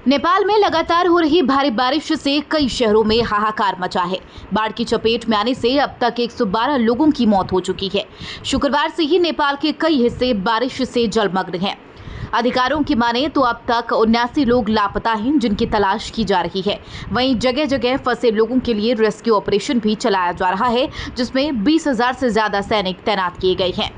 नेपाल में लगातार हो रही भारी बारिश से कई शहरों में हाहाकार मचा है। बाढ़ की चपेट में आने से अब तक 112 लोगों की मौत हो चुकी है। शुक्रवार से ही नेपाल के कई हिस्से बारिश से जलमग्न हैं। अधिकारियों की माने तो अब तक 79 लोग लापता हैं, जिनकी तलाश की जा रही है। वहीं जगह जगह फंसे लोगों के लिए रेस्क्यू ऑपरेशन भी चलाया जा रहा है, जिसमें 20,000 से ज्यादा सैनिक तैनात किए गए हैं।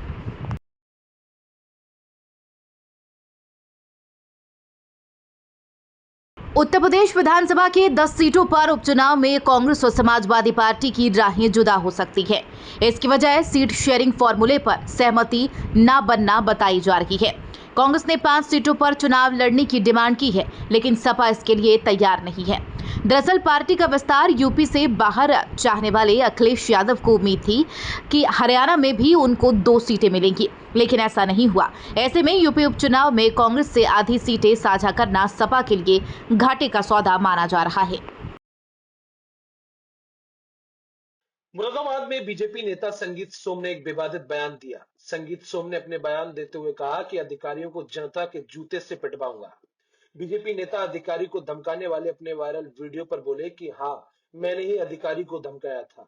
उत्तर प्रदेश विधानसभा के 10 सीटों पर उपचुनाव में कांग्रेस और समाजवादी पार्टी की राहें जुदा हो सकती है। इसकी वजह सीट शेयरिंग फॉर्मूले पर सहमति न बनना बताई जा रही है। कांग्रेस ने 5 सीटों पर चुनाव लड़ने की डिमांड की है, लेकिन सपा इसके लिए तैयार नहीं है। दरअसल पार्टी का विस्तार यूपी से बाहर चाहने वाले अखिलेश यादव को उम्मीद थी कि हरियाणा में भी उनको 2 सीटें मिलेंगी, लेकिन ऐसा नहीं हुआ। ऐसे में यूपी उपचुनाव में कांग्रेस से आधी सीटें साझा करना सपा के लिए घाटे का सौदा माना जा रहा है। मुरादाबाद में बीजेपी नेता संगीत सोम ने एक विवादित बयान दिया। संगीत सोम ने अपने बयान देते हुए कहा कि अधिकारियों को जनता के जूते से पिटवाऊंगा। बीजेपी नेता अधिकारी को धमकाने वाले अपने वायरल वीडियो पर बोले कि हाँ, मैंने ही अधिकारी को धमकाया था,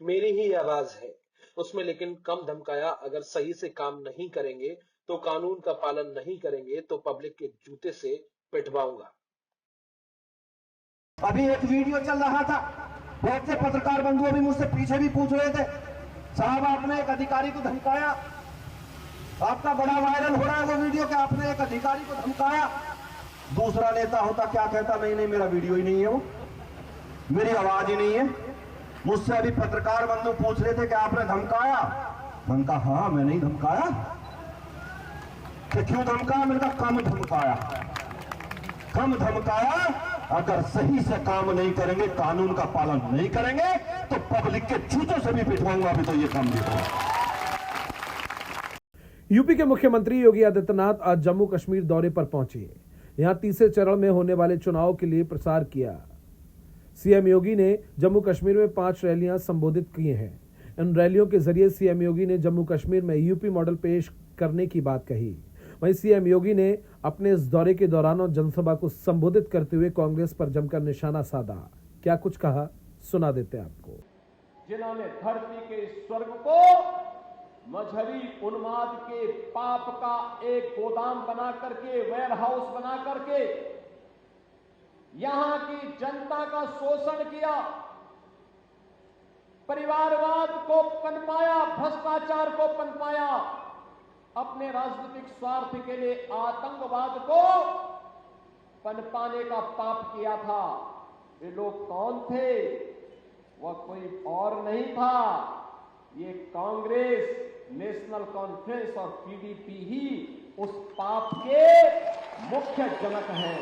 मेरी ही आवाज है उसमें, लेकिन कम धमकाया। अगर सही से काम नहीं करेंगे तो कानून का पालन नहीं करेंगे तो पब्लिक के जूते से पिटवाऊंगा। अभी एक वीडियो चल रहा था, बहुत से पत्रकार बंधु अभी मुझसे पीछे भी पूछ रहे थे, साहब आपने एक अधिकारी को धमकाया, आपका बड़ा वायरल हो रहा है वो वीडियो कि आपने एक अधिकारी को धमकाया। दूसरा नेता होता क्या कहता, नहीं नहीं मेरा वीडियो ही नहीं है, वो मेरी आवाज ही नहीं है। मुझसे अभी पत्रकार बंधु पूछ रहे थे कि आपने धमकाया, मैंने कहा हाँ मैंने ही धमकाया। कि क्यों धमकाया? मैंने कहा कम धमकाया, कम धमकाया। अगर सही से काम नहीं करेंगे, कानून का पालन नहीं करेंगे तो पब्लिक के जूतों से भी पिटवाऊंगा। अभी तो ये काम देखो। यूपी के मुख्यमंत्री योगी आदित्यनाथ आज जम्मू कश्मीर दौरे पर पहुंचे। यहां तीसरे चरण में होने वाले चुनाव के लिए प्रचार किया। सीएम योगी ने जम्मू कश्मीर में 5 रैलियां संबोधित की हैं। इन रैलियों के जरिए सीएम योगी ने जम्मू कश्मीर में यूपी मॉडल पेश करने की बात कही। वहीं सीएम योगी ने अपने इस दौरे के दौरान जनसभा को संबोधित करते हुए कांग्रेस पर जमकर निशाना साधा। क्या कुछ कहा, सुना देते हैं आपको। जिन्होंने धरती के स्वर्ग को मजहबी उन्माद के पाप का एक गोदाम बना करके, वेयर हाउस बना करके यहां की जनता का शोषण किया, परिवारवाद को पनपाया, भ्रष्टाचार को पनपाया, अपने राजनीतिक स्वार्थ के लिए आतंकवाद को पनपाने का पाप किया था। ये लोग कौन थे? वह कोई और नहीं था, ये कांग्रेस, नेशनल कॉन्फ्रेंस और पीडीपी ही उस पाप के मुख्य जनक हैं।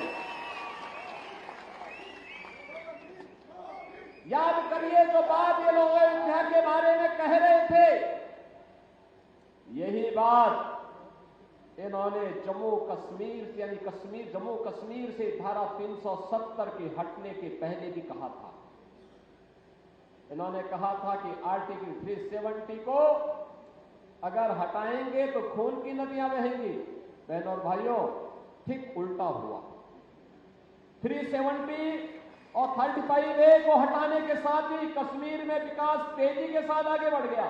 याद करिए जो बात ये लोग अयोध्या के बारे में कह रहे थे, यही बात इन्होंने जम्मू कश्मीर से, यानी जम्मू कश्मीर से धारा 370 के हटने के पहले भी कहा था। इन्होंने कहा था कि आर्टिकल 370 को अगर हटाएंगे तो खून की नदियां बहेंगी। बहनों और भाइयों, ठीक उल्टा हुआ। 370 और 35A को हटाने के साथ ही कश्मीर में विकास तेजी के साथ आगे बढ़ गया।